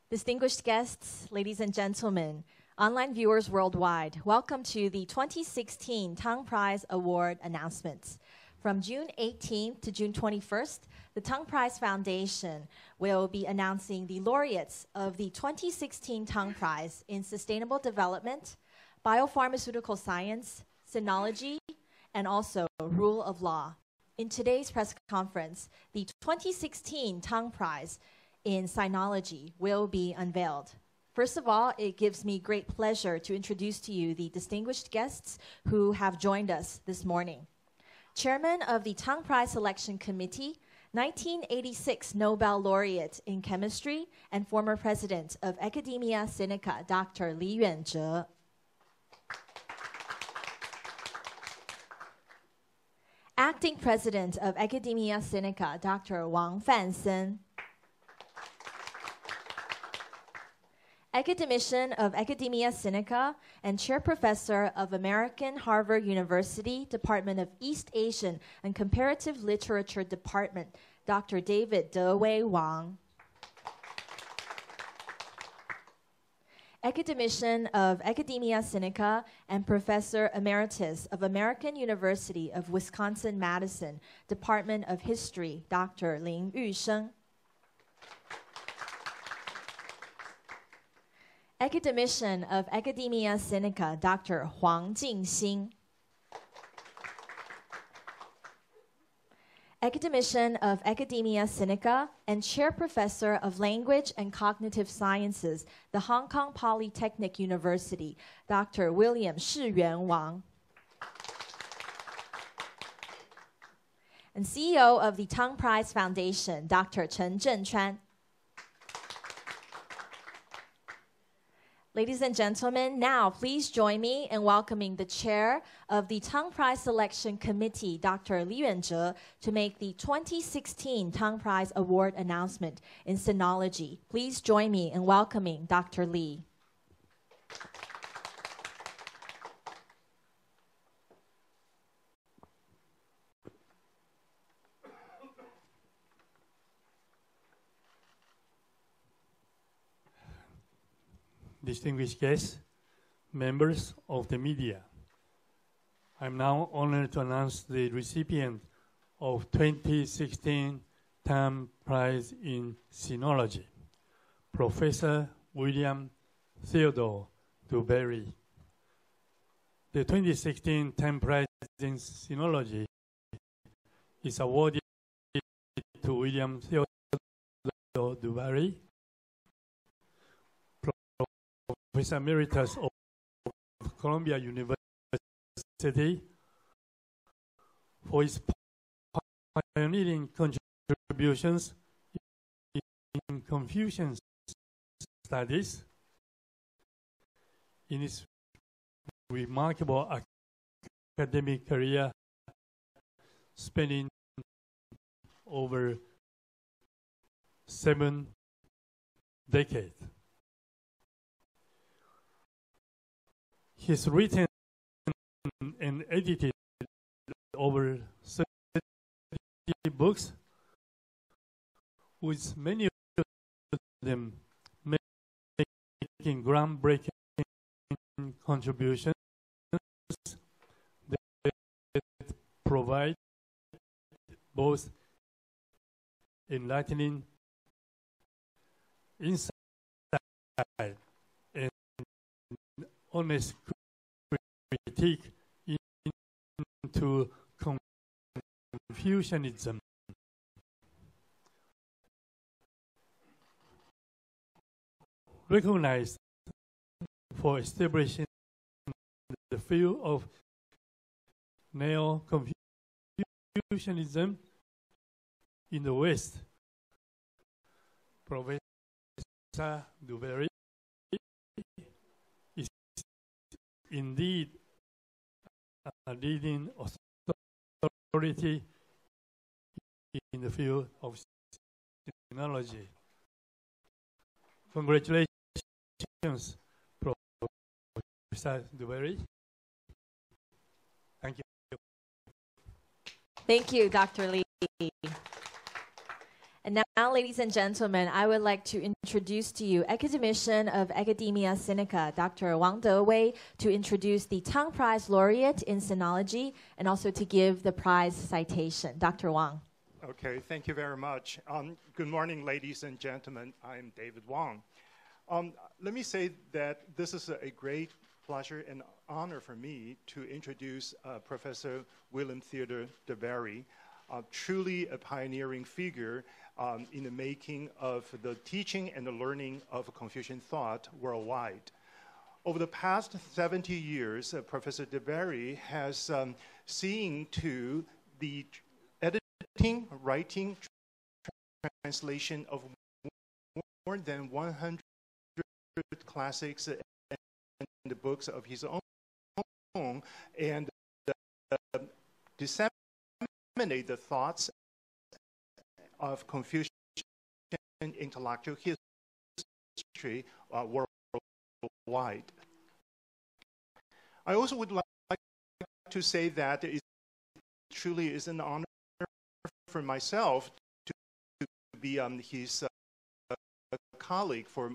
Distinguished guests, ladies and gentlemen, online viewers worldwide, welcome to the 2016 Tang Prize Award announcements. From June 18th to June 21st, the Tang Prize Foundation will be announcing the laureates of the 2016 Tang Prize in Sustainable Development, Biopharmaceutical Science, Sinology, and also Rule of Law. In today's press conference, the 2016 Tang Prize in Sinology will be unveiled. First of all, it gives me great pleasure to introduce to you the distinguished guests who have joined us this morning. Chairman of the Tang Prize Selection Committee, 1986 Nobel Laureate in Chemistry and former President of Academia Sinica, Dr. Li Yuanzhe. Acting President of Academia Sinica, Dr. Wang Fansen. Academician of Academia Sinica and Chair Professor of American Harvard University, Department of East Asian and Comparative Literature Department, Dr. David Dewei Wang. Academician of Academia Sinica and Professor Emeritus of American University of Wisconsin-Madison, Department of History, Dr. Lin Yusheng. Academician of Academia Sinica, Dr. Huang Jingxin. Academician of Academia Sinica and Chair Professor of Language and Cognitive Sciences, the Hong Kong Polytechnic University, Dr. William Shiyuan Wang. And CEO of the Tang Prize Foundation, Dr. Chen Zhenchuan. Ladies and gentlemen, now please join me in welcoming the Chair of the Tang Prize Selection Committee, Dr. Li Yuanzhe, to make the 2016 Tang Prize Award announcement in Sinology. Please join me in welcoming Dr. Li. Distinguished guests, members of the media, I'm now honored to announce the recipient of 2016 Tang Prize in Sinology, Professor William Theodore Dewberry. The 2016 Tang Prize in Sinology is awarded to William Theodore Dewberry, Professor Emeritus of Columbia University, for his pioneering contributions in Confucian studies, in his remarkable academic career spanning over 7 decades. He's written and edited over 30 books, with many of them making groundbreaking contributions that provide both enlightening insight and honest critique into Confucianism. Recognized for establishing the field of neo-Confucianism in the West, Professor Dewberry is indeed a leading authority in the field of sinology. Congratulations, Professor Dewberry. Thank you. Thank you, Dr. Li. And now, ladies and gentlemen, I would like to introduce to you Academician of Academia Sinica, Dr. Wang Dewei, to introduce the Tang Prize Laureate in Sinology and also to give the prize citation. Dr. Wang. Okay, thank you very much. Good morning, ladies and gentlemen. I'm David Wang. Let me say that this is a great pleasure and honor for me to introduce Professor William Theodore DeBerry, truly a pioneering figure in the making of the teaching and the learning of Confucian thought worldwide. Over the past 70 years, Professor DeBerry has seen to the editing, writing, translation of more than 100 classics and the books of his own, and disseminate the thoughts of Confucian intellectual history worldwide. I also would like to say that it truly is an honor for myself to be his colleague for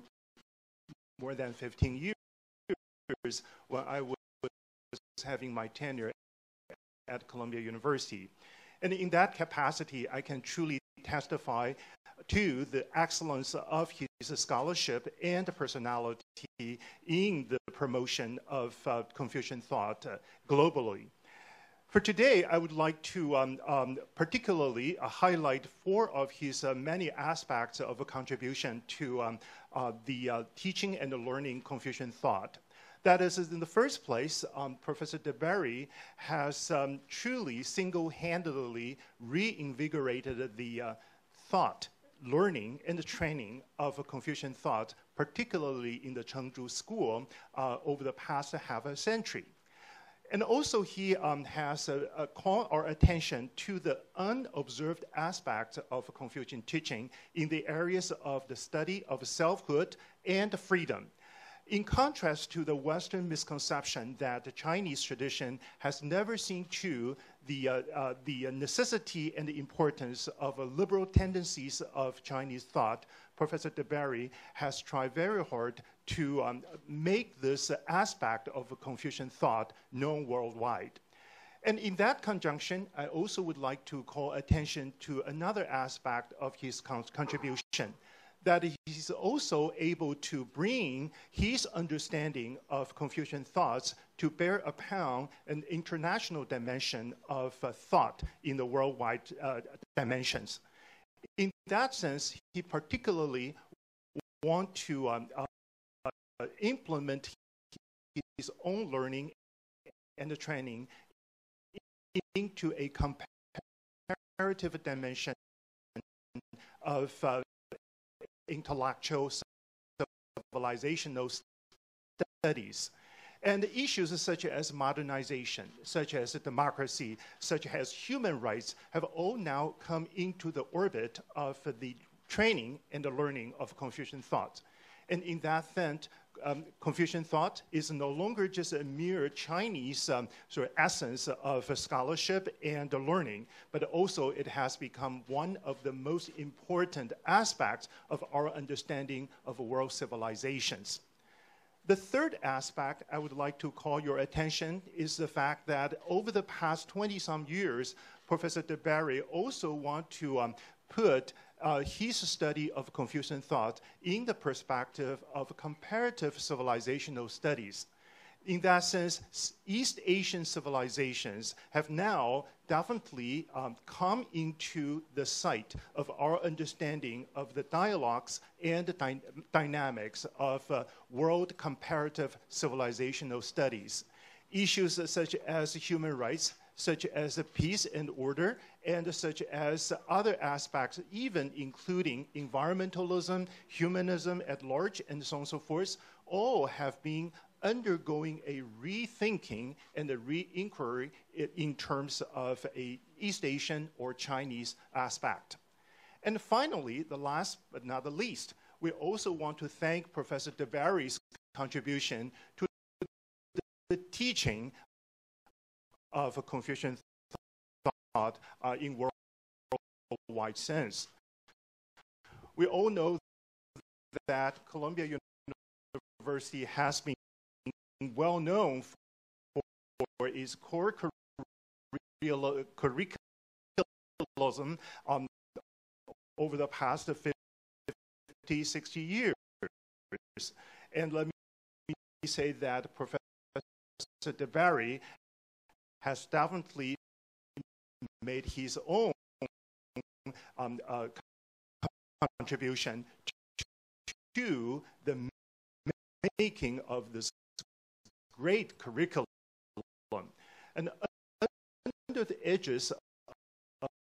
more than 15 years when I was having my tenure at Columbia University. And in that capacity, I can truly testify to the excellence of his scholarship and personality in the promotion of Confucian thought globally. For today, I would like to particularly highlight 4 of his many aspects of a contribution to the teaching and the learning Confucian thought. That is, in the first place, Professor DeBerry has truly single-handedly reinvigorated the thought, learning, and the training of Confucian thought, particularly in the Chengdu School over the past half a century. And also he has called our attention to the unobserved aspects of Confucian teaching in the areas of the study of selfhood and freedom. In contrast to the Western misconception that the Chinese tradition has never seen to the necessity and the importance of liberal tendencies of Chinese thought, Professor DeBerry has tried very hard to make this aspect of Confucian thought known worldwide. And in that conjunction, I also would like to call attention to another aspect of his contribution, that he's also able to bring his understanding of Confucian thoughts to bear upon an international dimension of thought in the worldwide dimensions. In that sense, he particularly wants to implement his own learning and the training into a comparative dimension of intellectual civilizational studies. And issues such as modernization, such as democracy, such as human rights have all now come into the orbit of the training and the learning of Confucian thought. And in that sense, Confucian thought is no longer just a mere Chinese sort of essence of scholarship and learning, but also it has become one of the most important aspects of our understanding of world civilizations. The third aspect I would like to call your attention is the fact that over the past 20-some years, Professor DeBerry also wants to put his study of Confucian thought in the perspective of comparative civilizational studies. In that sense, East Asian civilizations have now definitely come into the sight of our understanding of the dialogues and the dynamics of world comparative civilizational studies. Issues such as human rights, such as peace and order, and such as other aspects, even including environmentalism, humanism at large, and so on and so forth, all have been undergoing a rethinking and a re-inquiry in terms of a East Asian or Chinese aspect. And finally, the last but not the least, we also want to thank Professor DeBerry's contribution to the teaching of Confucian thought in worldwide sense. we all know that Columbia University has been well known for its core curriculum over the past 50, 60 years. And let me say that Professor DeBerry has definitely made his own contribution to the making of this great curriculum. And under the edges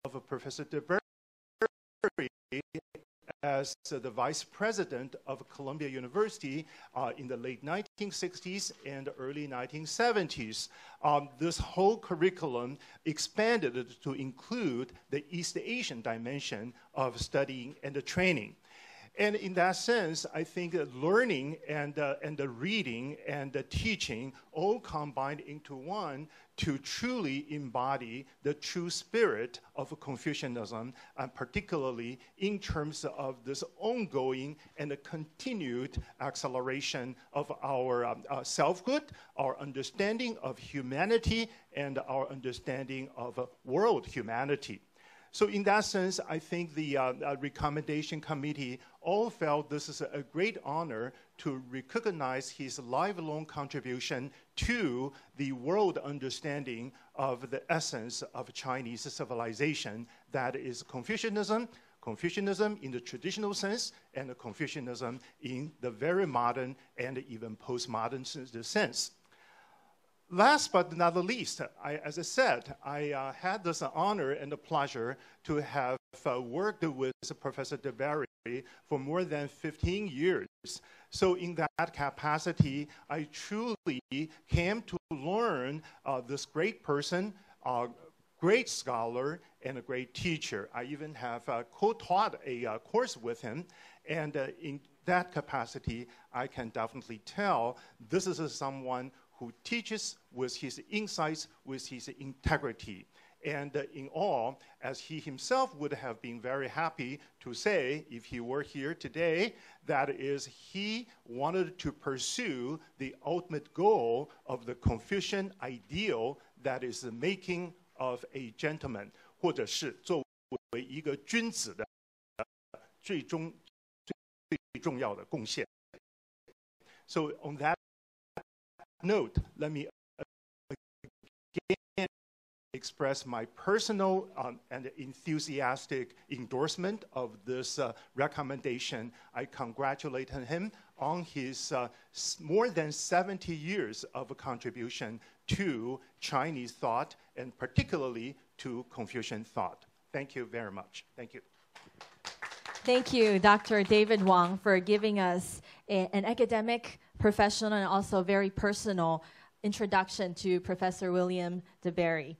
of Professor DeBerry as the vice president of Columbia University in the late 1960s and early 1970s. This whole curriculum expanded to include the East Asian dimension of studying and training. And in that sense, I think that learning and the reading and the teaching all combined into one to truly embody the true spirit of Confucianism, and particularly in terms of this ongoing and continued acceleration of our selfhood, our understanding of humanity, and our understanding of world humanity. So in that sense, I think the recommendation committee all felt this is a great honor to recognize his lifelong contribution to the world understanding of the essence of Chinese civilization, that is Confucianism, Confucianism in the traditional sense, and Confucianism in the very modern and even postmodern sense. Last but not the least, as I said, I had this honor and the pleasure to have worked with Professor DeBerry for more than 15 years. So in that capacity, I truly came to learn this great person, great scholar, and a great teacher. I even have co-taught a course with him, and in that capacity, I can definitely tell this is someone who teaches with his insights, with his integrity. And in all, as he himself would have been very happy to say, if he were here today, that is, he wanted to pursue the ultimate goal of the Confucian ideal, that is the making of a gentleman, 或者是作为一个君子的最重要的贡献. So on that note, let me again express my personal and enthusiastic endorsement of this recommendation. I congratulate him on his more than 70 years of contribution to Chinese thought, and particularly to Confucian thought. Thank you very much. Thank you. Thank you, Dr. David Wang, for giving us an academic, professional, and also very personal introduction to Professor William DeBerry.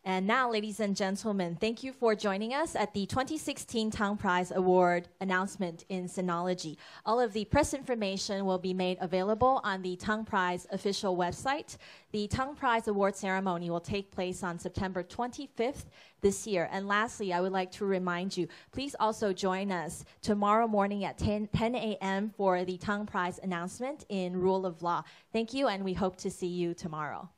And now, ladies and gentlemen, thank you for joining us at the 2016 Tang Prize Award announcement in Sinology. All of the press information will be made available on the Tang Prize official website. The Tang Prize Award ceremony will take place on September 25th this year. And lastly, I would like to remind you, please also join us tomorrow morning at 10 a.m. for the Tang Prize announcement in Rule of Law. Thank you, and we hope to see you tomorrow.